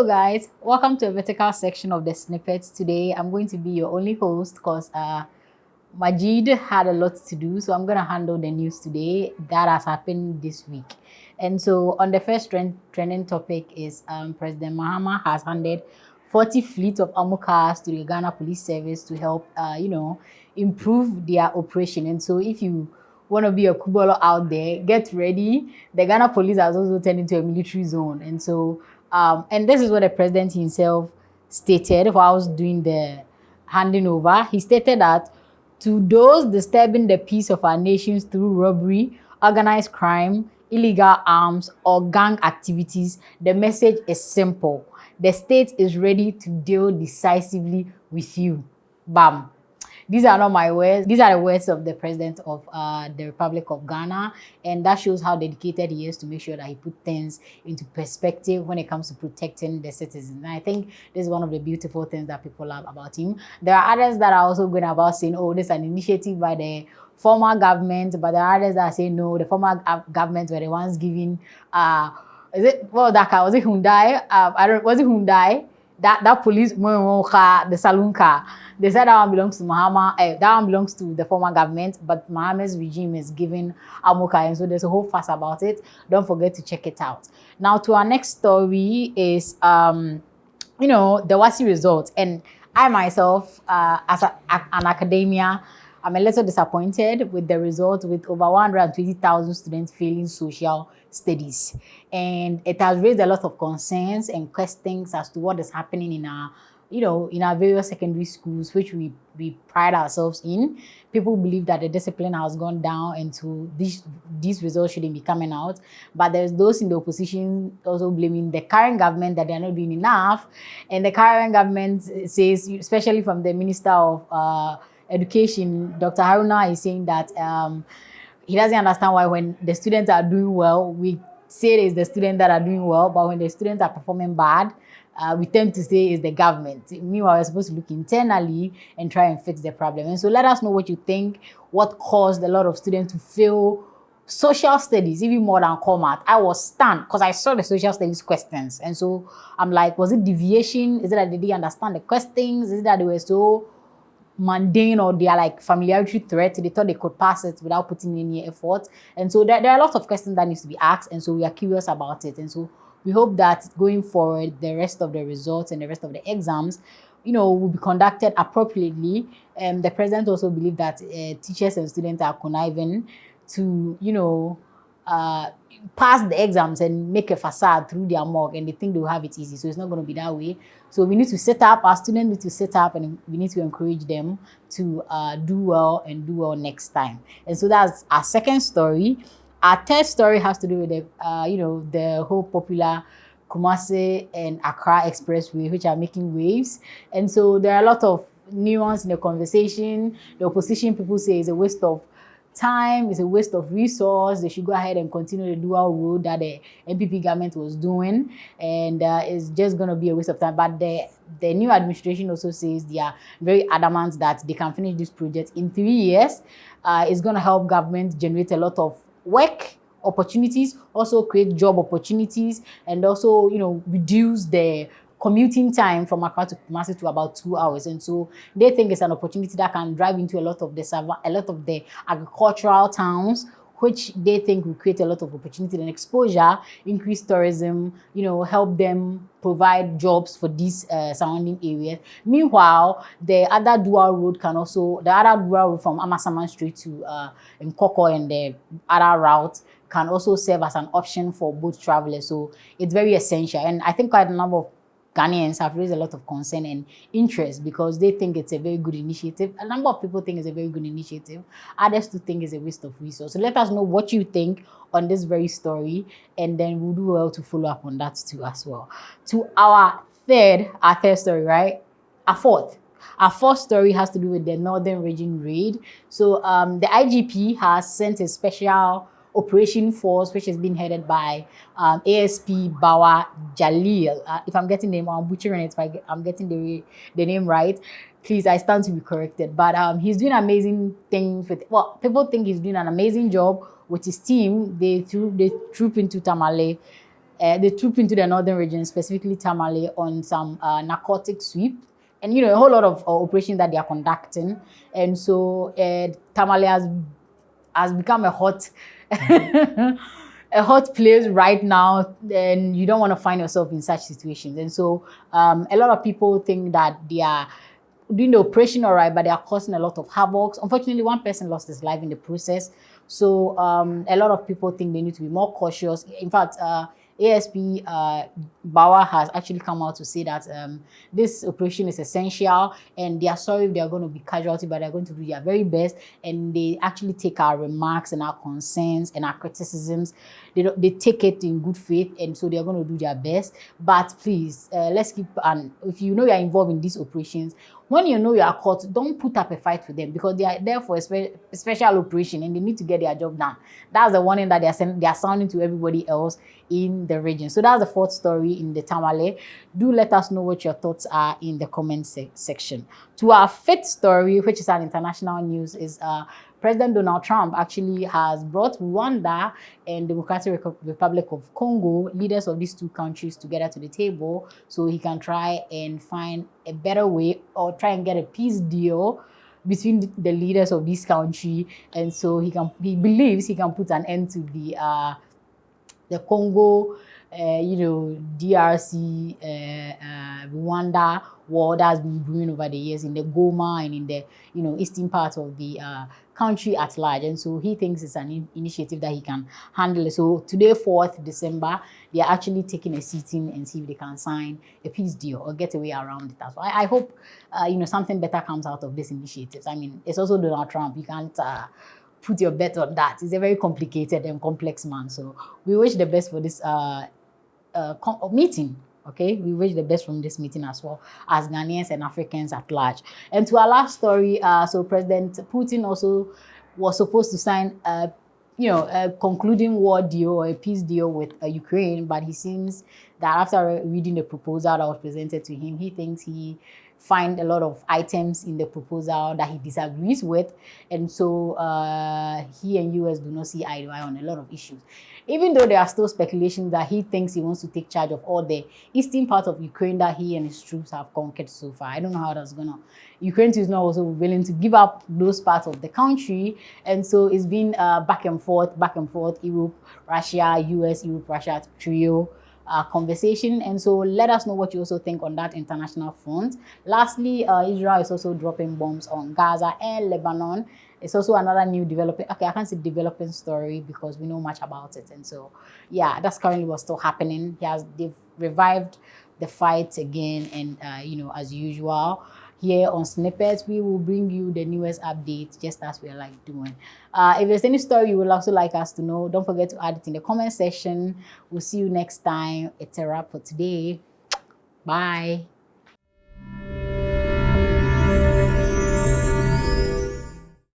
guys, welcome to a vertical section of the snippets. Today I'm going to be your only host because Majid had a lot to do, so I'm going to handle the news today that has happened this week. And so on the first trending topic is President Mahama has handed 40 fleets of armor cars to the Ghana Police Service to help improve their operation. And so if you want to be a Kubolo out there, get ready. The Ghana Police has also turned into a military zone. And so and this is what the president himself stated whilst doing the handing over. He stated that to those disturbing the peace of our nations through robbery, organized crime, illegal arms, or gang activities, the message is simple. The state is ready to deal decisively with you. Bam. These are not my words. These are the words of the president of the Republic of Ghana. And that shows how dedicated he is to make sure that he put things into perspective when it comes to protecting the citizens. And I think this is one of the beautiful things that people love about him. There are others that are also going about saying, oh, this is an initiative by the former government. But there are others that are saying, no, the former government were the ones giving, is it, well, that car, was it Hyundai? Was it Hyundai? That police car, the saloon car, they said that one belongs to Mahama, that one belongs to the former government, but Mahama's regime is giving Amoka, and so there's a whole fuss about it. Don't forget to check it out. Now to our next story is, the WASSCE results. And I myself, as an academia, I'm a little disappointed with the result, with over 120,000 students failing social studies. And it has raised a lot of concerns and questions as to what is happening in our, in our various secondary schools, which we pride ourselves in. People believe that the discipline has gone down, and so these results shouldn't be coming out. But there's those in the opposition also blaming the current government that they're not doing enough. And the current government says, especially from the Minister of Education, Dr. Haruna, is saying that he doesn't understand why when the students are doing well, we say it's the students that are doing well, but when the students are performing bad, we tend to say it's the government. Meanwhile, we're supposed to look internally and try and fix the problem. And so let us know what you think, what caused a lot of students to fail social studies, even more than COMAT. I was stunned because I saw the social studies questions. And so I'm like, was it deviation? Is it that they didn't understand the questions? Is it that they were so mundane, or they are like familiarity threat? They thought they could pass it without putting in any effort. And so there are lots of questions that needs to be asked, and so we are curious about it. And so we hope that going forward, the rest of the results and the rest of the exams, will be conducted appropriately. And the president also believed that teachers and students are conniving to, pass the exams and make a facade through their mock, and they think they'll have it easy. So it's not going to be that way. So we need to set up, our students need to set up, and we need to encourage them to do well and do well next time. And so that's our second story. Our third story has to do with the whole popular Kumasi and Accra Expressway, which are making waves. And so there are a lot of nuance in the conversation. The opposition people say it's a waste of time, it's a waste of resource. They should go ahead and continue the dual road that the NPP government was doing, and it's just going to be a waste of time. But the new administration also says they are very adamant that they can finish this project in 3 years. It's going to help government generate a lot of work opportunities, also create job opportunities, and also reduce the commuting time from Accra to Kumasi to about 2 hours. And so they think it's an opportunity that can drive into a lot of the agricultural towns, which they think will create a lot of opportunity and exposure, increase tourism, help them provide jobs for these surrounding areas. Meanwhile, the other dual road from Amasaman Street to Nkoko, and the other route can also serve as an option for both travelers. So it's very essential. And I think quite a number of Ghanaians have raised a lot of concern and interest because they think it's a very good initiative. A number of people think it's a very good initiative. Others do think it's a waste of resources. So let us know what you think on this very story, and then we'll do well to follow up on that too as well. To our third story, right? Our fourth story has to do with the Northern Region raid. So the IGP has sent a special operation force, which has been headed by ASP Bawa Jalil. If I'm getting the name, I'm butchering it. If I'm getting the name right, please, I stand to be corrected. But he's doing amazing things with, people think he's doing an amazing job with his team. They troop into Tamale they troop into the northern region, specifically Tamale, on some narcotic sweep. And, you know, a whole lot of operations that they are conducting. And so Tamale has become a hot a hot place right now, and you don't want to find yourself in such situations. And so a lot of people think that they are doing the operation all right, but they are causing a lot of havoc. Unfortunately, one person lost his life in the process. So a lot of people think they need to be more cautious. In fact, ASP Bauer has actually come out to say that this operation is essential, and they are sorry if they are going to be casualty, but they're going to do their very best. And they actually take our remarks and our concerns and our criticisms. They take it in good faith, and so they are going to do their best. But please, let's keep, and if you know you are involved in these operations, when you know you are caught, don't put up a fight for them, because they are there for a special operation and they need to get their job done. That's the warning that they are sounding to everybody else in the region. So that's the fourth story in the Tamale. Do let us know what your thoughts are in the comment section. To our fifth story, which is an international news, is President Donald Trump actually has brought Rwanda and Democratic Republic of Congo, leaders of these two countries, together to the table so he can try and find a better way, or try and get a peace deal between the leaders of this country. And so he believes he can put an end to the Congo, DRC, Rwanda war that has been brewing over the years in the Goma and in the eastern part of the country at large. And so he thinks it's an initiative that he can handle. So today, 4th December, they are actually taking a sitting and see if they can sign a peace deal or get a way around it as well. I hope something better comes out of this initiative. I mean, it's also Donald Trump. You can't put your bet on that. He's a very complicated and complex man. So we wish the best for this meeting. Okay, we wish the best from this meeting as well as Ghanaians and Africans at large. And to our last story, so President Putin also was supposed to sign a concluding war deal or a peace deal with Ukraine, but he seems that after reading the proposal that was presented to him, he thinks he find a lot of items in the proposal that he disagrees with, and so he and US do not see eye to eye on a lot of issues. Even though there are still speculations that he thinks he wants to take charge of all the eastern part of Ukraine that he and his troops have conquered so far. I don't know how that's gonna. Ukraine is not also willing to give up those parts of the country, and so it's been back and forth, Europe, Russia, US, Europe, Russia trio conversation. And so let us know what you also think on that international front. Lastly, Israel is also dropping bombs on Gaza and Lebanon. It's also another new developing, okay, I can't say developing story because we know much about it. And so, yeah, that's currently what's still happening. They've revived the fight again, and as usual, here on Snippets, we will bring you the newest updates, just as we like doing. If there's any story you would also like us to know, don't forget to add it in the comment section. We'll see you next time. It's a wrap for today. Bye.